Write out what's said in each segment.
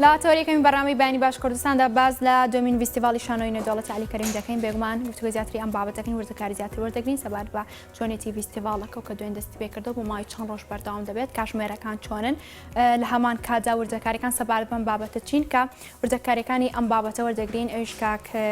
لا تۆریەکەمی بەڕامی بەیانی باش کوردستاندا باز لە دومین فیستیڤاڵی شانۆی نێودەوڵەتی عەلی کەریم دەکەین بێگومان گفتوگۆی زیاتری ئەم بابەتەکەین وردەکاری زیاتر وەردەگرین سەبارەت بە چۆنێتی فیستیڤاڵەکە و کە دوێن دەستی پێ کردەوە بۆ ماوەی چەند ڕۆژ بەردەوام دەبێت کاتژمێرەکان چۆنن لە هەمان کاتدا وردەکاریەکان سەبارەت بەم بابەتە چین کە وردەکاریەکانی ئەم بابەتە وەردەگرین ئەویش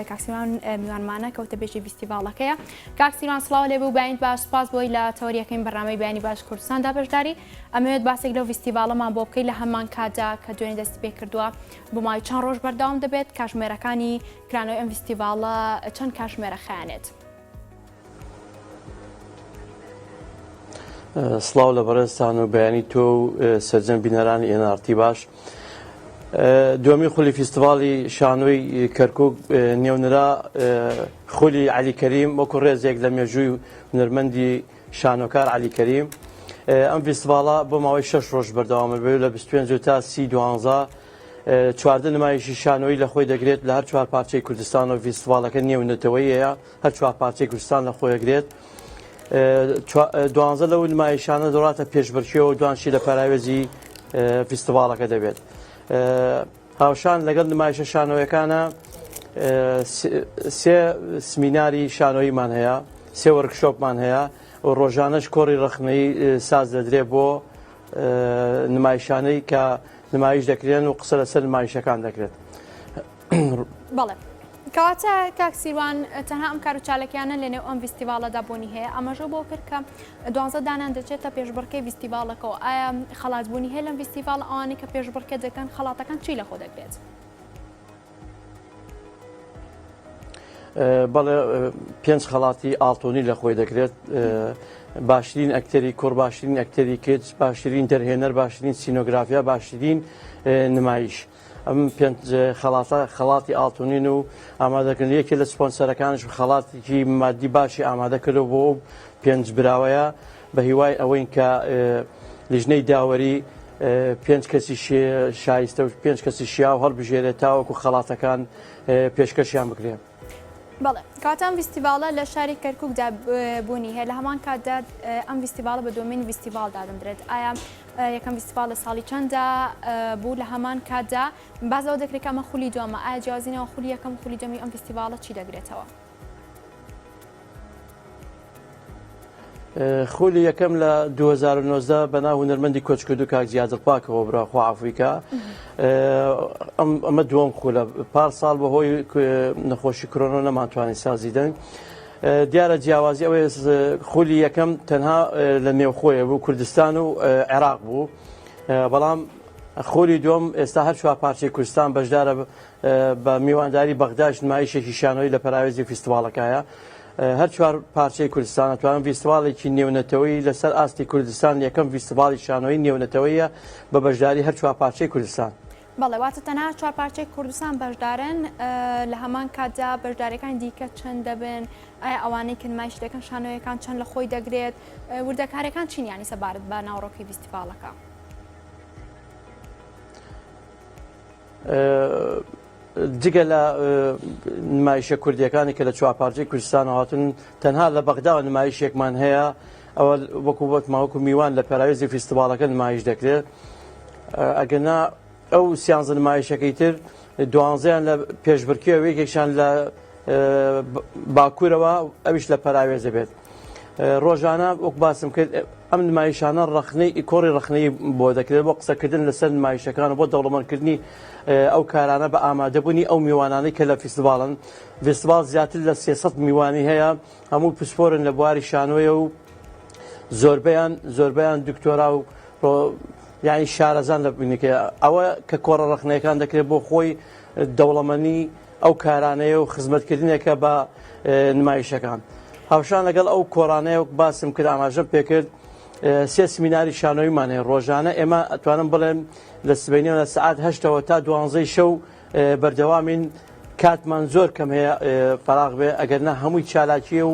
کاکسیمان میوانمانە کەوتە بێژی فیستیڤاڵەکەیە کاکسیمان سڵاو لێبوو بەیانی باش سپاس بۆی لە تەوریەکەی بەڕامەی بەیانی باش کوردستاندا بەشداری ئەمەوێت باسێک لەو فیستیڤاڵەمان بۆ بکەی لە هەمان کاتدا کە دوێنێ دەستی پێ کردووە بۆ ماوەی چەند ڕۆژ بەردەوام دەبێت کاتژمێرەکانی کرانەوەی ئەم فیستیڤاڵە چەند کاتژمێرە خایەنێت. سڵاو لە بەڕێزتان و بەیانی تۆ و سەرجەم بینەرانی NRT باش. دومی خولی فیستیڤاڵی شانۆی کەرکووک نێونرا خولی عەلی کەریم وەکو ڕێزێک لە مێژووی هونەرمەندی شانۆکار عەلی کەریم. ئەم فیستیڤاڵە بۆ ماوەی 6 ڕۆژ بەردەوامە بێت لە 25 تا 30/12 چواردە نمایشی شانۆیی لە خۆی دەگرێت لە هەر چوار پارچەی کوردستان و فیستیڤاڵەکە نێونەتەوەییە هەر چوار پارچەی کوردستان لە خۆی دەگرێت. 12 لەو نمایشانە دەڕاتە پێشبڕکێەوە دوانشی لە پەراوێزی فیستیڤاڵەکە دەبێت. هاوشان لەگەڵ نمایشە شانۆیەکانە سێ سمیناری شانۆییمان هەیە، سێ وەرکشۆپمان هەیە و ڕۆژانەش کۆڕی ڕخنەی ساز دەدرێت بۆ نمایشانەی کە نمایش دەکرێن و قسە لەسەر نمایشەکان دەکرێت. بەڵێ کەواتە کاکسیروان تەنها ئەم کار و چالەکیانە لەنێو ئەم فیستیڤاڵەدا بوونی هەیە ئەمەژە بۆ کرد کە 12 دانان دەچێتە پێشبڕکەی فیستیڤاڵەکەەوە ئایا خەڵاتبوونی هەیە لەم فیستیڤاڵ ئەوانەی کە پێشبڕکە دەکەن خەڵاتەکان چی لە خۆ دەگرێت؟ بەڵێ 5 خەڵاتی ئاڵتۆنی لە خۆی دەکرێت باشترین ئەکتەری کوڕ باشترین ئەکتەری کچ باشترین دەرهێنەر باشترین سینۆگرافیا باشترین نمایش ئەم 5 خەڵاتی ئاڵتۆنین و ئامادەکردن یەکێ لە سپۆنسەرەکانش خەڵاتێکی مادی باشی ئامادە کردەوە بۆ 5 براوەیە بە هیوای ئەوەی کە لیژنەی داوەری 5 کەسی شایستە و 5 کەسی شیاو هەڵبژێرێت تاوەکو خەڵاتەکان پێشکەشیان بکرێن. بەڵێ کاتان فیستیڤاڵە لە شاری کەرکووکدا بوونی هەیە لە هەمان کاتدا ئەم فیستیڤاڵە بە دۆمین فیستیڤاڵ دادەندرێت ئایا یەکەم فیستیڤاڵ لە ساڵی چەنددا بوو لە هەمان کاتدا بازەوە دەکرێت کە ئەمە خولی دووەمە ئایا جیازینەوە خولی یەکەم خولی جەمی ئەم فیستیڤاڵە چی دەگرێتەوە؟ خولی یەکەم لە 2019 بەناو هونەرمەندی کۆچکردو کاک زیادڵ پاکەوە براخوا عەفویکە ئەمە دووەم خولە پارساڵ بەهۆی نەخۆشی کۆرۆنا نەمانتوانی سازی دەنگ دیارە جیاوازی ئەوەیە خولی یەکەم تەنها لە نێوخۆیە بوو کوردستان و عێراق بوو بەڵام خولی دووەم ئێستا هەر چوار پارچەی کوردستان بەشدارە بە میوانداری بەغداش نمایشێکی شانۆی لە پەراوێزی فیستیڤاڵەکەیە هەر چوار پارچەی کوردستان ئەتوانن فیستیڤاڵێکی نێونەتەوەی لەسەر ئاستی کوردستان یەکەم فیستیڤاڵی شانۆیی نێونەتەوەیە بە بەشداری هەر چوار پارچەی کوردستان. بەڵێ واتە تەنها چوار پارچەی کوردستان بەشدارن لە هەمان کاتدا بەشداریەکان دیکە چەند دەبن ئایا ئەوانەی کە نمایش دەکەن شانۆیەکان چەند لە خۆی دەگرێت وردەکارەکان چین یانی سەبارەت بە ناوڕۆکی فیستیڤاڵەکە؟ جگە لە نمایشە کوردیەکانی کە لە چوار پارچەی کوردستان هاتون تەنها لە بەغداوە نمایشێکمان هەیە ئەوە وەکو وەکو میوان لە پەراوێزی فیستیڤاڵەکە نمایش دەکرێت ئەگەنا ئەو سیانزە نمایشەکەی تر 12یان لە پێشبڕکێەوە یەکێکشان لە باکوورەوە ئەویش لە پەراوێزە بێت ڕۆژانە وەک باسم کرد ئەم نمایشانە کۆڕی ڕخنەی بۆ دەکرێت بۆ قسەکردن لەسەر نمایشەکان بۆ دەوڵەمەندکردنی ئەو کارانە بە ئامادەبوونی ئەو میوانانەی کە لە فیستیڤاڵن فیستیڤاڵ زیاتر لە 300 میوانی هەیە هەموو پسپۆرن لە بواری شانۆیە و زۆربەیان دکتۆرا و یعنی شارەزان لە بینەکە ئەوە کە کۆڕە ڕخنەکان دەکرێت بۆ خۆی دەوڵەمەندی ئەو کارانەیە و خزمەتکردنێکە بە نمایشەکان هاوشان لەگەڵ ئەو کۆڕانەیە باسم کرد ئاماژەم پێکرد سێ سمیناری شانۆیمان هەیە ڕۆژانە ئێمە ئەتوانم بڵێم لە سبەینەوە لە سعات 8ەوە تا 12 شەو بەردەوامین کاتمان زۆر کەم هەیە فەراغ بێ ئەگەرنا هەمووی چالاکیە و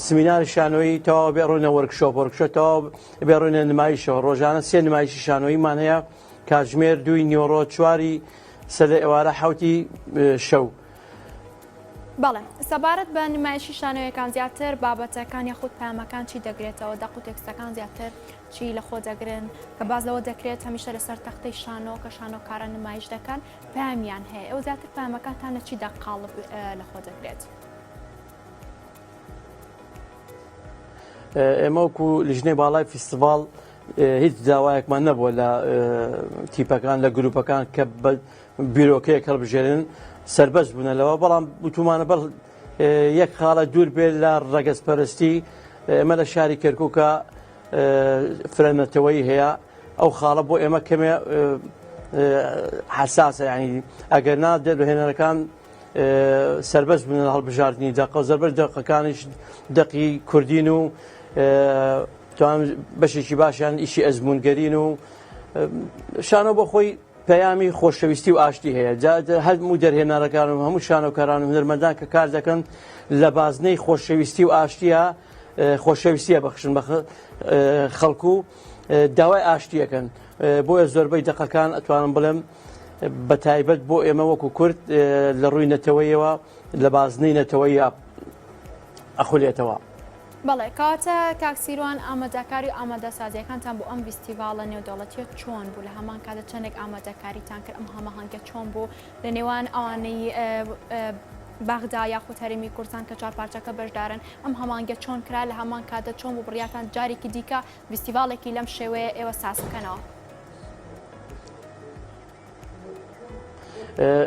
سمیناری شانۆیی تەواو بێڕۆینە وەرکشۆپ تەواو بێڕۆینە نمایشەوە ڕۆژانە سێ نمایشی شانۆییمان هەیە کاتژمێر 2 نیۆڕۆ 4 سەر ئێوارە 7 شەو بەڵێ سەبارەت بە نمایشی شانۆیەکان زیاتر بابەتەکان یاخود پامەکان چی دەگرێتەوە دەق و تێکستەکان زیاتر چی لە خۆ دەگرن کە باز لەوە دەکرێت هەمیشە لەسەر تەختەی شانۆ کە شانۆکارە نمایش دەکەن پامیان هەیە ئەو زیاتر پامەکانتان لە چی دەقاڵب لە خۆ دەگرێت ئێمە وەکو لیژنەی باڵای فیستیڤاڵ هیچ داوایەکمان نەبووە لە تیپەکان لە گروپەکان کە بە بیرۆکەیەک هەڵبژێرن سربەست بوونەوە بەڵام وتومانە بەڵ یەک خاڵە دوور بێت لە ڕەگەزپەرستی ئێمە لە شاری کەرکووکە فرەنەتەوەی هەیە ئەو خاڵە بۆ ئێمە کەمێ حساسە یعنی ئەگەر نا دەهێنەرەکان سربەست بوون لە هەڵبژاردننی دەق و زەربەر دەقەکانیش دەقی کوردین و بەشێکی باشیان ئیشی ئەزمونگەرین و شانۆ بۆ خۆی پەیامی خۆشەویستی و ئاشتی هەیە هەموو دەرهێنارەکان و هەموو شانۆکاران و هونەرمەندان کە کار دەکەن لە بازنەی خۆشەویستی و ئاشتیە خۆشەویستیە بەخشن بە خەڵکو و داوای ئاشتیەکەن بۆیە زۆربەی دەقەکان ئەتوانم بڵێم بە تایبەت بۆ ئێمە وەکو کورد لە ڕووی نەتەوەیەوە لە بازنەی نەتەوەی ئەخولێتەوە. بەڵێ کاتە کاکسیروان ئامادەکاری و ئامادەسازیەکانتان بۆ ئەم فیستیڤاڵە نێودەوڵەتیە چۆن بوو لە هەمان کاتە چەندێک ئامادەکاریتان کرد ئەم هەماهەنگە چۆن بوو لە نێوان ئەوانەی باغدا یاخود هەرێمی کوردستان کە چوار پارچەکە بەشدارن ئەم هەمانگە چۆن کرا لە هەمان کاتە چۆن بوو بڕیاتان جارێکی دیکە فیستیڤاڵێکی لەم شێوەیە ئێوە ساز بکەنەوە.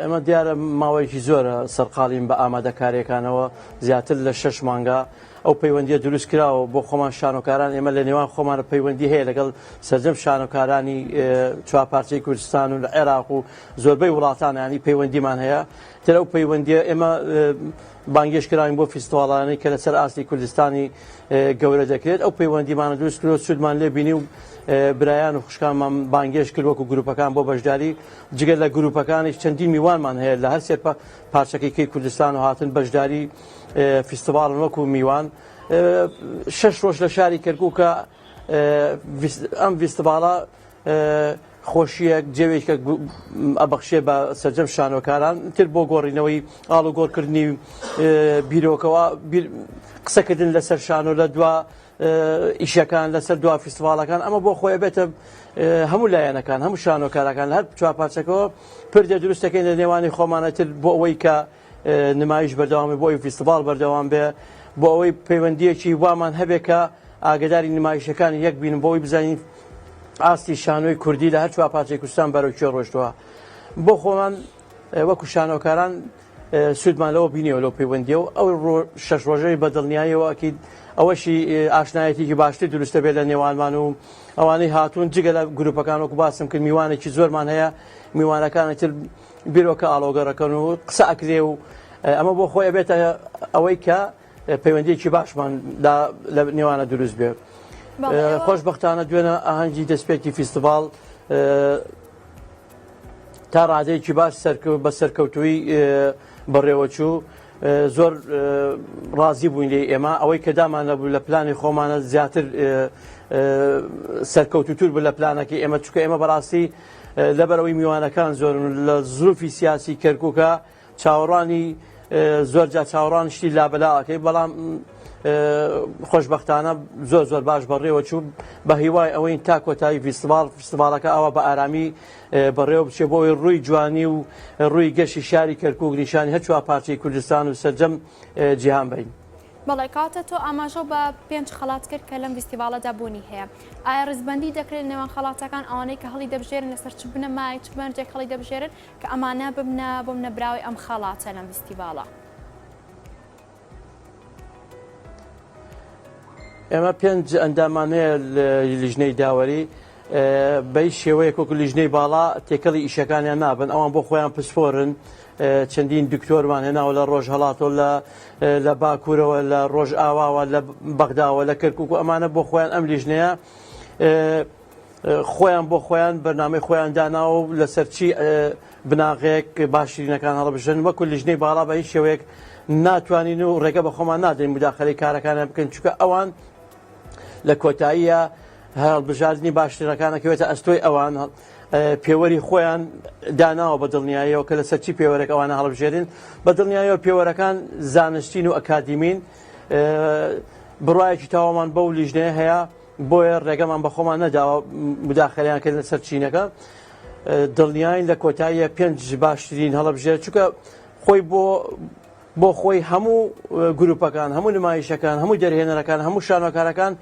ئەمە دیارە ماوەیەکی زۆرە سەرقاڵین بە ئامادەکاریەکانەوە زیاتر لە 6 مانگە ئەو پەیوەندیە دروست کراوە بۆ خۆمان شانۆکاران ئێمە لە نێوان خۆمانە پەیوەندی هەیە لەگەڵ سەرجەم شانۆکارانی چوارپارچەی کوردستان و لە عێراق و زۆربەی وڵاتانیانی پەیوەندیمان هەیە تر ئەو پەیوەندیە ئێمە بانگێشکراین بۆ فیستیڤاڵانەی کە لەسەر ئاستی کوردستانی گەورە دەکرێت ئەو پەیوەندیمانە دروست کرد سوودمان لێ بینی و برایان و خوشکانمان بانگێش کرد وەکو گروپەکان بۆ بەشداری جگەر لە گروپەکانی چەندین میوانمان هەیە لە هەر سێ پارچەکەی کوردستان و هاتن بەشداری فیستیڤاڵن وەکو میوان 6 ڕۆژ لە شاری کەرکووکە ئەم فیستیڤاڵە خۆشیەک جێوێکە ئەبەخشێ بە سەرجەم شانۆکاران تر بۆ گۆڕینەوەی ئاڵ و گۆڕکردنی بیرۆکەوە قسەکردن لەسەر شانۆ لە دوا ئیشەکان لەسەر دوا فیستیڤاڵەکان ئەمە بۆ خۆی بێتە هەموو لایەنەکان هەموو شانۆکارەکان هەر چوارپارچەکەەوە پردە دروستەکەین لە نێوانی خۆمانەتر بۆ ئەوەی کە نمایش بەردەوامی بۆ ئەوی فیستیڤاڵ بەردەوام بێ بۆ ئەوەی پەیوەندیەکی وامان هەبێ کە ئاگداری نمایشەکانی یەک بین بۆ ئەوی بزانین ئاستی شانۆی کوردی لە هەر چوارپارچەی کوردستان بەرەوکوێ ڕۆیشتووە بۆ خۆمان وەکو شانۆکاران سوودمان لەوە بینیەوە لەو پەیوەندیە و ئەو 6 ڕۆژەی بەدڵنیاییەوە ئەکید ئەوەشی ئاشنایەتێکی باشتر دروستە بێت لە نێوانمان و ئەوانەی هاتوون جگە لە گروپەکان وەکو باسم کرد میوانێکی زۆرمان هەیە میوانەکانی تر بیرۆکە ئاڵۆگەڕەکەن و قسە ئەکرێ و ئەمە بۆ خۆی بێتە ئەوەی کە پەیوەندیەکی باشمان لە نێوانە دروست بێت. خۆشبەختانە دوێنە ئاهەنگی دەستپێکی فیستیڤاڵ تا ڕادەیەکی باش بە سەرکەوتووی بەڕێوەچوو زۆر ڕازی بووین لێ ئێمە ئەوەی کە دامان نەبوو لە پلانی خۆمانە زیاتر سەرکەوتوتر بوو لە پلانەکەی ئێمە چونکە ئێمە بەڕاستی لەبەرەوەی میوانەکان زۆرن لە زروفی سیاسی کەرکووکە چاوەڕوانی زۆرجا چاوەڕوان شتی لابەلاکەی بەڵام خۆشبەختانە زۆر باش بەڕێوە چوو بە هیوای ئەوەی تا کۆتایی فیستیڤاڵەکە ئەوە بە ئارامی بەڕێوە بچێ بۆی ڕووی جوانی و ڕووی گەشتی شاری کەرکووک نیشانی هەر چوارپارچەی کوردستان و سەرجەم جیهان بین. بەڵێ کاتە تۆ ئاماژە بە 5 خەڵات کرد کە لەم فیستیڤاڵەدا بوونی هەیە ئایا ڕزبەندی دەکرێت نێوان خەڵاتەکان ئەوانەی کە هەڵی دەبژێرن لەسەر چ بنە مای چ بەرجێک هەڵی دەبژێرن کە ئەمانە ببنە بۆ منەبراوی ئەم خەڵاتە لەم فیستیڤاڵە؟ ئێمە 5 ئەندامانەیە لیژنەی داوەری بەی شێوەیەک وەکو لیژنەی باڵا تێکەڵی ئیشەکانیان نابن ئەوان بۆ خۆیان پسپۆرن چەندین دکتۆرمان هێناوە لە ڕۆژهەڵاتەوە لە باکوورەوە لە ڕۆژ ئاواوە لە بەغداوە لە کەرکووک و ئەمانە بۆ خۆیان ئەم لیژنەیە خۆیان بۆ خۆیان بەرنامەی خۆیان داناوە و لەسەر چی بناغەیەک باشترینەکان هەڵبژن وەکو لیژنەی باڵا بە هیچ شێوەیەک ناتوانین و ڕێگە بە خۆمان نادەین مداخەلەی کارەکانیان بکەن چونکە ئەوان لە کۆتاییە هەڵبژاردننی باشترینەکانەکەوێتە ئەستۆی ئەوان پێوەری خۆیان داناوە بە دڵنیاییەوە کە لەسەر چی پێوەرێک ئەوانە هەڵبژێرین بە دڵنیاییەوە پێوەرەکان زانستین و ئەکادیمین بڕایەکی تاوامان بەو لیژنەیە هەیە بۆیە ڕێگەمان بە خۆمان نەداوە مداخەلیان کرد لەسەر چینەکە دڵنیاین لە کۆتاییە 5 باشترین هەڵبژێر چونکە خۆی بۆ خۆی هەموو گروپەکان هەموو نمایشەکان هەموو دەرهێنەرەکان هەموو شانۆکارەکان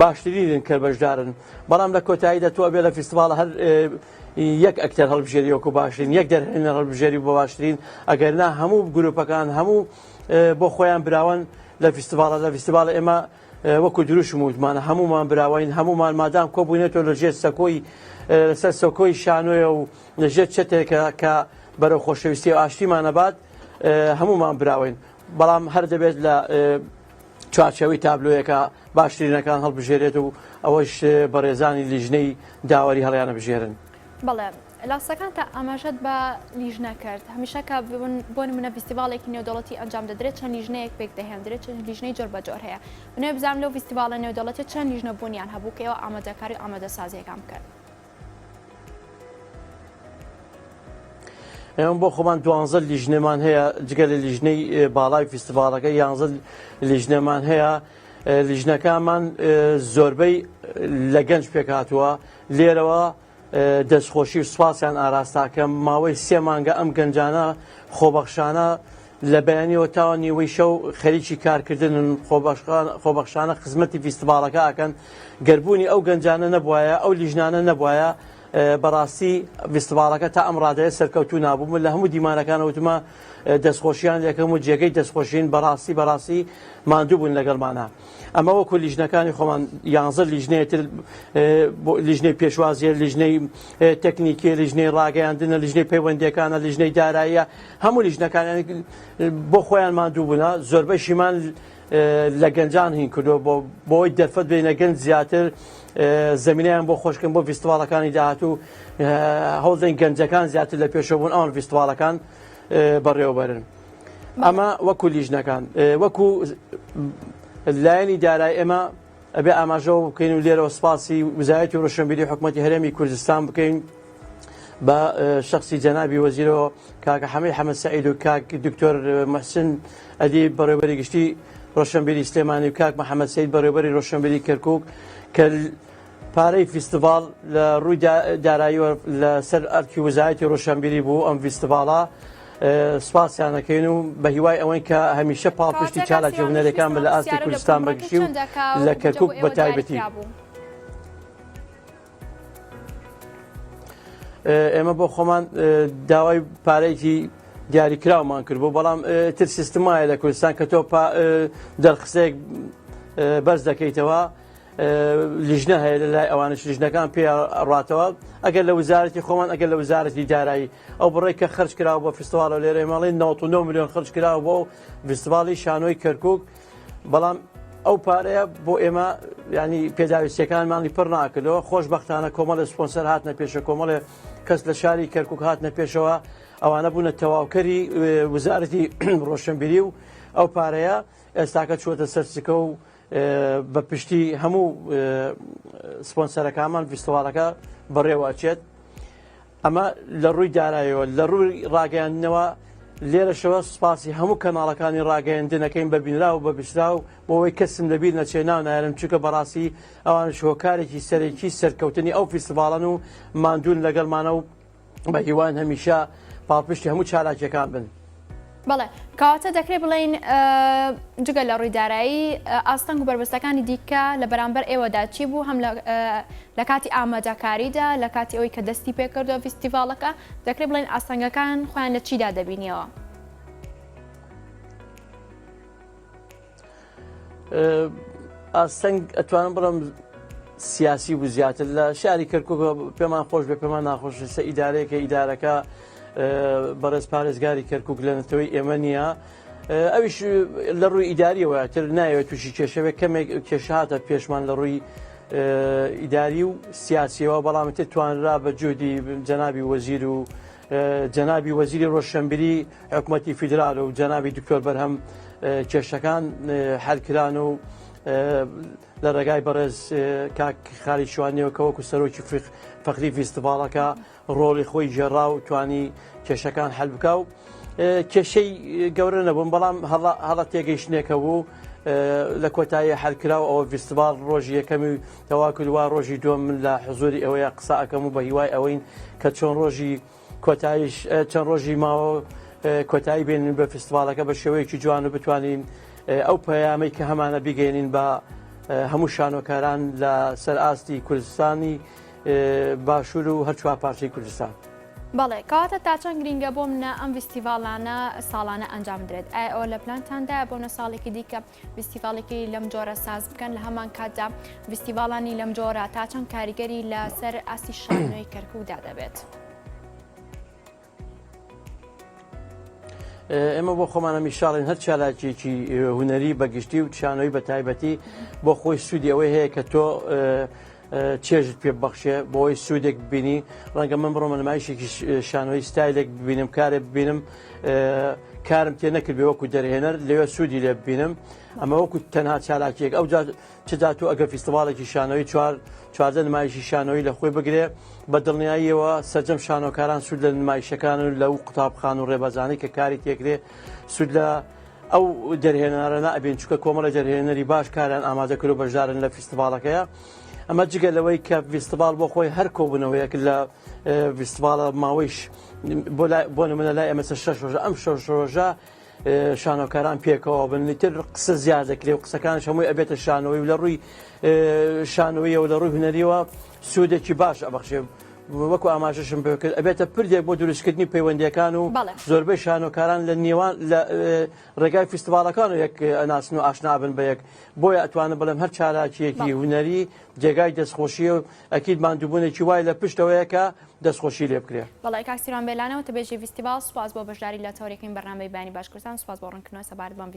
باشترین کرد بەشدارن بەڵام لە کۆتاییدا تۆ بێ لە فیستیڤاڵە هەر یەک ئەکتەر هەڵبژێری وەکو باشترین یەک دەرهێنەر هەڵبژێری بۆ باشترین ئەگەرنا هەموو گروپەکان هەموو بۆ خۆیان براون لە فیستیڤاڵە ئێمە وەکو دروشم وتمانە هەمومان براوین هەمومان مادام کۆبوونێتەوە لەژێر سەکۆی لەسەر سەکۆی شانۆیە و لەژێر چێتێکە کە بەرەو خۆشەویستی و ئاشتیمانە بات هەمومان براوین بەڵام هەر دەبێت لە چوارچەوەی تابلۆیەکە باشترینەکان هەڵبژێرێت و ئەوەش بەڕێزانی لیژنەی داوەری هەڵیانە بژێرن. بەڵێ لاستەکان تا ئاماژەت بە لیژنە کرد هەمیشە کە بۆ نمونە فیستیڤاڵێکی نێودەوڵەتی ئەنجام دەدرێت چەند لیژنەیەک پێک دەهێنرێت چەند لیژنەی جۆر بە جۆر هەیە منێ بزانم لەو فیستیڤاڵە نێودەوڵەتی چەند لیژنە بوونیان هەبوو کە ئێوە ئامادەکاری ئامادەسازیەکان کرد. ئێمە بۆ خۆمان 12 لیژنەمان هەیە جگە لە لیژنەی باڵای فیستیڤاڵەکە 11 لیژنەمان هەیە لیژنەکانمان زۆربەی لە گەنج پێکهاتووە لێرەوە دەستخۆشی و سوپاسیان ئاراستاکە ماوەی 3 مانگە ئەم گەنجانە خۆبەخشانە لە بەیانیەوە تاوە نیوەی شەو خەریکی کارکردن خۆبەخشانە خزمەتی فیستیڤاڵەکە ئاکەن گەربوونی ئەو گەنجانە نەبوایە ئەو لیژنانە نەبوایە بەڕاستی فیستیڤاڵەکە تا ئەم ڕادەیە سەرکەوتوو نابووم لە هەموو دیمانەکانەوتمە دەستخۆشیان یەکەم و جێگەی دەستخۆشین بەڕاستی ماندوو بوون لەگەڵمانە ئەمە وەکو لیژنەکانی خۆمان 11 لیژنەیەتر لیژنەی پێشوازیە لیژنەی تەکنیکی لیژنەی ڕاگەیاندنە لیژنەی پەیوەندیەکانە لیژنەی داراییە هەموو لیژنەکانیان بۆ خۆیان ماندوو بوونە زۆربەیشیمان لە گەنجان هین کردو بۆی دەرفەت بینە گەنج زیاتر زمینیان بۆ خۆشکن بۆ فیستیڤاڵەکانی داهاتوو هەوڵدەین گەنجەکان زیاتر لە پێشەوە بوون ئەوان فیستیڤاڵەکان بەڕێوەبەرن ئەمە وەکو لیژنەکان وەکو لایەنی دارایی ئێمە ئەبێ ئاماژەوە بکەین و لێرەوە سپاسی وزارەتی ڕۆشنبیری حکوومەتی هەرێمی کوردستان بکەین بە شخصی جەنابی وەزیرەوە کاکە حەمید حەمەد سەعید و کاک دکتۆر محسن ئەدی بەڕێوەبەری گشتی ڕۆشنبیری سلێمانی و کاک محەممەد سەید بەڕێوەبەری ڕۆشنبیری کەرکووک کە پارەی فیستیڤاڵ لە ڕووی داراییوە لەسەر ئەرکی وزارەتی ڕۆشنبیری بوو ئەم فیستیڤاڵە سوپاسیانەکەین و بە هیوای ئەوەی کە هەمیشە پاڵپشتی چالاکی هونەرەکان بە لە ئاستی کوردستان بەگشتی و لە کەرکووک بە تایبەتی ئێمە بۆ خۆمان داوای پارەیەکی دیاریکراومان کرد بۆ بەڵام تر سیستمایە لە کوردستان کە تۆ دەرخسەیەک بەرز دەکەیتەوە لیژنە هەیە لە لای ئەوانش لیژنەکان پێ ڕاتەوە ئەگەر لە وزارەتی خۆمان ئەگەر لە وزارەتی دارایی ئەو بڕێک کە خرج کراوە بۆ فیستیڤاڵە لێرە ماڵی 99 میلیۆن خرج کراوە بۆ فیستیڤاڵی شانۆی کەرکووک بەڵام ئەو پارەیە بۆ ئێمە ینی پێداویستیەکانمانی پڕ ناکردەوە خۆشبەختانە کۆمەڵی سپۆنسەر هاتنە پێشە کۆمەڵێ کەس لە شاری کەرکووک هاتنە پێشەوە ئەوانە بوونە تەواوکەری وزارەتی ڕۆشنبیری و ئەو پارەیە ئێستاکە چووەتە سەرچکە و بە پشتی هەموو سپۆنسەرەکانمان فیستیڤاڵەکە بەڕێوەچێت ئەمە لە ڕووی داراییەوە لە ڕووی ڕاگەیاندنەوە لێرەشەوە سوپاسی هەموو کەناڵەکانی ڕاگەیاندنەکەین بە بینرا و بە بیسترا و بۆەوەی کەسم لەبیر نەچێ ناو نایرم چونکە بەڕاستی ئەوان شۆکارێکی سەرێکی سەرکەوتنی ئەو فیستیڤاڵن و ماندوون لەگەڵمانە و بە هیوان هەمیشە پاڵپشتی هەموو چالاکیەکان بن. بەڵێ کەواتە دەکرێت بڵین جگە لە ڕووی دارایی ئاستەنگ و بربەستەکانی دیکە لە بەرامبەر ئێوەدا چی بوو هەم لە کاتی ئامادەکاریدا لە کاتی ئەوەی کە دەستی پێکردەوە فیستیڤاڵەکە دەکرێت بڵین ئاستەنگەکان خۆیان لە چیدا دەبینیەوە؟ ئاستەنگ ئەتوانم بڵم سیاسی بوو زیاتر لە شاری کەرکووک پێمان خۆش بێ پێمان ناخۆش سە ئیدارەیەکە ئیدارەکە بەڕێز پارێزگاری کەرکووک لە نەتەوەی ئێمە نییە ئەویش لە ڕووی ئیداریەوە تر نایەوێت تووشی کێشەوێت کەمێک کێشهاتە پێشمان لە ڕووی ئیداری و سیاسیەوە بەڵام تر توانرا بە جودی جەنابی وەزیر و جەنابی وەزیری ڕۆشنبیری حکوومەتی فیدرال و جەنابی دکتۆر بەرهەم کێشەکان حەلکران و لە ڕێگای بەڕێز کاک خالی شوانیەوە کە وەکو سەرۆکی فەقری فیستیڤاڵەکە ڕۆڵی خۆی ژێڕا و توانی کێشەکان هەل بکە و کێشەی گەورە نەبوون بەڵام هەڵە تێگەیشتنێکە بوو لە کۆتایی هەلکراو ئەوە فیستیڤاڵ ڕۆژی یەکەمی تەوا کردووە ڕۆژی دووەم من لە حزوری ئەوەیە قسە ئەەکەم و بە هیوای ئەوەین کە چۆن ڕۆژی کۆتاییش چەند ڕۆژی ماوە کۆتایی بێنین بە فیستیڤاڵەکە بە شێوەیەکی جوان و بتوانین ئەو پەیامەی کە هەمانە بیگەێنین بە هەموو شانۆکاران لە سەر ئاستی کوردستانی باشوور و هەر چوار پارچەی کوردستان. بەڵێ کاتە تا چەند گرینگە بۆ منە ئەم فیستیڤاڵانە ساڵانە ئەنجام درێت ئایا ئەوە لە پلانتاندا بۆنە ساڵێکی دیکە فیستیڤاڵێکی لەم جۆرە ساز بکەن لە هەمان کاتدا فیستیڤاڵانی لەم جۆرە تا چەند کاریگەری لەسەر ئاستی شانۆی کەرکووکدا دەبێت. ئێمە بۆ خۆمانە میشاڵین هەر چالاکێکی هوەری بەگشتی و شانۆی بە تایبەتی بۆ خۆی سوودی ئەوەی هەیە کە تۆ چێژت پێ بەخشێ بۆی سوودێک ببینی ڕەنگە من بڕۆمە نمایشێکی شانۆی ستایلێک ببینم کارێک ببینم کارم تێ نەکرد بێ وەکو دەرهێنەر لەوێ سوودی لێ ببینم ئەمە وەکو تەنها چالاکیەک ئەو چدا تۆ ئەگە فیستیڤاڵێکی شانۆی چواردە نمایشی شانۆی لە خۆی بگرێ بە دڵنیاییەوە سەرجەم شانۆکاران سوود لە نمایشەکان و لەو قوتابخان و ڕێبەزانی کە کاری تێکرێ سوود لە ئەو دەرهێنەرە نابێن چکە کۆمەڵە دەرهێنەری باش کاریان ئامادە کرد و بەشدارن لە فیستیڤاڵەکەیە ئەمە جگە لەوەی کە فیستیڤاڵ بۆ خۆی هەر کۆبوونەوەیەک لە فیستیڤاڵە ماوەیش بۆ نمونە لای ئەمە 6 ڕۆژە ئەم 6 ڕۆژە شانۆکاران پێکەوە بن تر قسە زیاد دەکرێ و قسەکانش هەمووی ئەبێتە شانەوەی و لە ڕووی شانۆیە و لە ڕووی هونەریەوە سوودێکی باش ئەبەخشێ وەکو ئاماژەشم پێ کرد ئەبێتە پردێک بۆ دروستکردنی پەیوەندیەکان و زۆربەی شانۆکاران لە نێوان لە ڕێگای فیستیڤاڵەکان و یەک ئەناسن و ئاشنابن بە یەک بۆیە ئەتوانم بڵێم هەر چالاکیەکی هونەری جێگای دەستخۆشیە و ئەکید ماندووبوونێکی وای لە پشتەوەیە کە دەستخۆشی لێ بکرێ. بەڵێ کاکسیران بێلانەوە تەبێژی فیستیڤاڵ سوپاس بۆ بەشداری لە تۆڕێکین بەرنامەی بەیانی باش کوردستان سوپاس بۆ ڕوونکردنەوە سەبارەت بەم